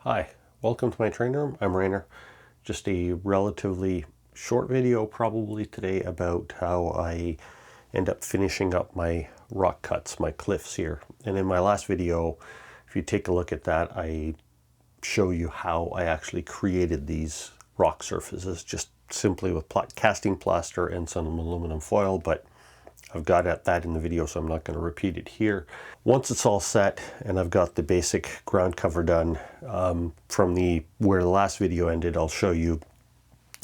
Hi, welcome to my training room. I'm Rainer. Just a relatively short video probably today about how I end up finishing up my rock cuts, my cliffs here. And in my last video, if you take a look at that, I show you how I actually created these rock surfaces just simply with casting plaster and some aluminum foil, but I've got at that in the video, so I'm not going to repeat it here. Once it's all set and I've got the basic ground cover done, from where the last video ended, I'll show you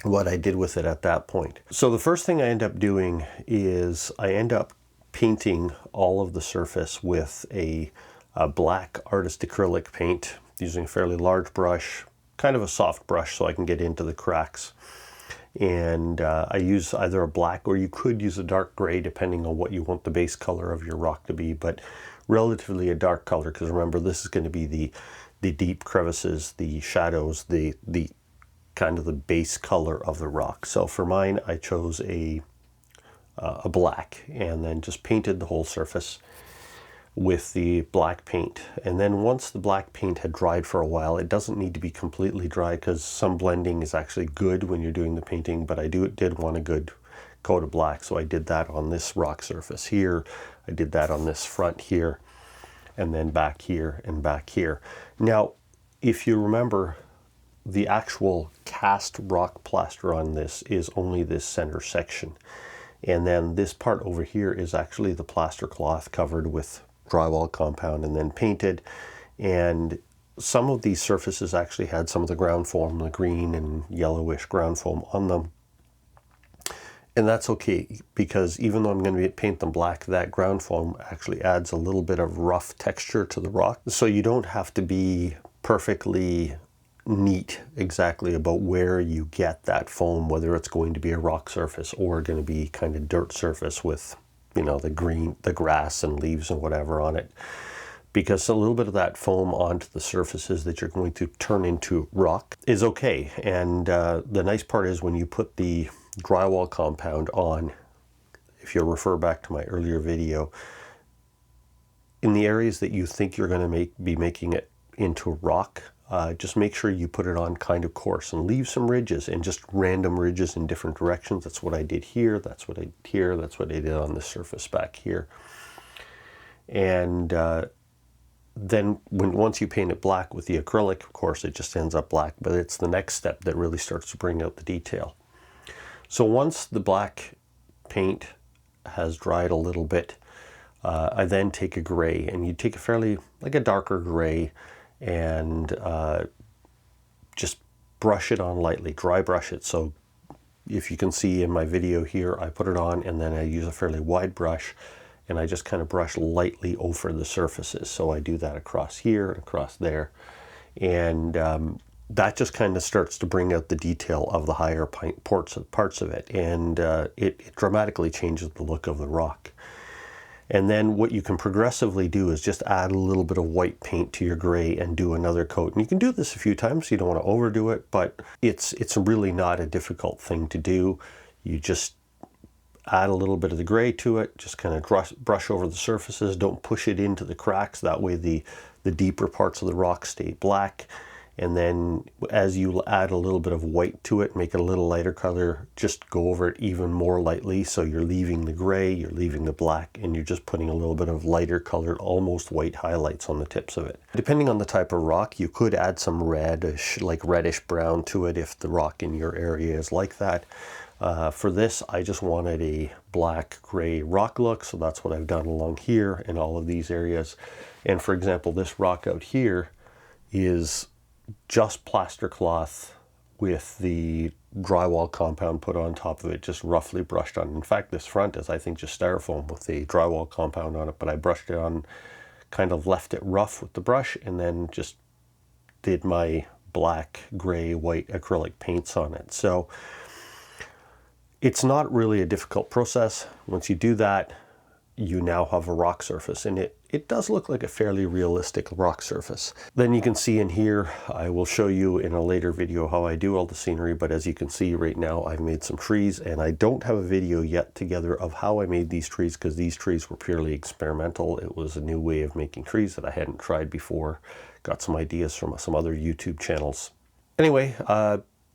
what I did with it at that point. So the first thing I end up doing is I end up painting all of the surface with a black artist acrylic paint using a fairly large brush, kind of a soft brush so I can get into the cracks. And I use either a black or you could use a dark gray depending on what you want the base color of your rock to be, but relatively a dark color, because remember this is going to be the deep crevices, the shadows, the kind of the base color of the rock. So for mine I chose a black and then just painted the whole surface with the black paint. And then once the black paint had dried for a while, it doesn't need to be completely dry because some blending is actually good when you're doing the painting, but I did want a good coat of black, so I did that on this rock surface here, I did that on this front here, and then back here and back here. Now if you remember, the actual cast rock plaster on this is only this center section, and then this part over here is actually the plaster cloth covered with drywall compound and then painted. And some of these surfaces actually had some of the ground foam, the green and yellowish ground foam on them, and that's okay, because even though I'm going to paint them black, that ground foam actually adds a little bit of rough texture to the rock, so you don't have to be perfectly neat exactly about where you get that foam, whether it's going to be a rock surface or going to be kind of dirt surface with, you know, the grass and leaves and whatever on it, because a little bit of that foam onto the surfaces that you're going to turn into rock is okay. And the nice part is when you put the drywall compound on, if you refer back to my earlier video, in the areas that you think you're going to be making it into rock, just make sure you put it on kind of coarse and leave some ridges, and just random ridges in different directions. That's what I did here, that's what I did here, that's what I did on the surface back here. And then once you paint it black with the acrylic, of course it just ends up black, but it's the next step that really starts to bring out the detail. So once the black paint has dried a little bit, I then take a gray, and you take like a darker gray, and just brush it on lightly, dry brush it. So if you can see in my video here, I put it on and then I use a fairly wide brush and I just kind of brush lightly over the surfaces. So I do that across here and across there, and that just kind of starts to bring out the detail of the higher parts of it, and it dramatically changes the look of the rock. And then what you can progressively do is just add a little bit of white paint to your gray and do another coat. And you can do this a few times, you don't want to overdo it, but it's really not a difficult thing to do. You just add a little bit of the gray to it, just kind of brush over the surfaces, don't push it into the cracks, that way the deeper parts of the rock stay black. And then as you add a little bit of white to it, make it a little lighter color, just go over it even more lightly. So you're leaving the gray, you're leaving the black, and you're just putting a little bit of lighter colored, almost white highlights on the tips of it. Depending on the type of rock, you could add some reddish, like reddish brown to it if the rock in your area is like that. For this, I just wanted a black gray rock look, so that's what I've done along here in all of these areas. And for example, this rock out here is just plaster cloth with the drywall compound put on top of it, just roughly brushed on. In fact, this front is, I think, just styrofoam with the drywall compound on it, but I brushed it on, kind of left it rough with the brush, and then just did my black, gray, white acrylic paints on it. So it's not really a difficult process. Once you do that, you now have a rock surface, and it does look like a fairly realistic rock surface. Then you can see in here, I will show you in a later video how I do all the scenery, but as you can see right now, I've made some trees, and I don't have a video yet together of how I made these trees, because these trees were purely experimental. It was a new way of making trees that I hadn't tried before. Got some ideas from some other YouTube channels. Anyway,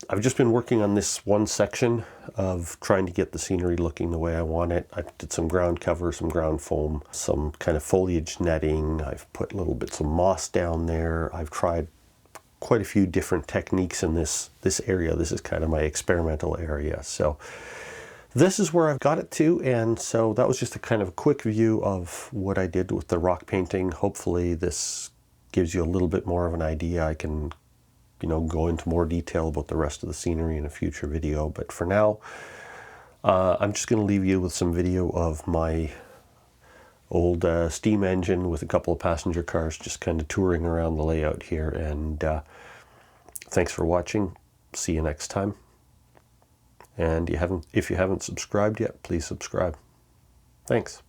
I've just been working on this one section of trying to get the scenery looking the way I want it. I did some ground cover, some ground foam, some kind of foliage netting. I've put little bits of moss down there. I've tried quite a few different techniques in this area. This is kind of my experimental area. So this is where I've got it to, and so that was just a kind of quick view of what I did with the rock painting. Hopefully this gives you a little bit more of an idea. I can go into more detail about the rest of the scenery in a future video. But for now, I'm just going to leave you with some video of my old steam engine with a couple of passenger cars just kind of touring around the layout here. And thanks for watching. See you next time. And if you haven't subscribed yet, please subscribe. Thanks.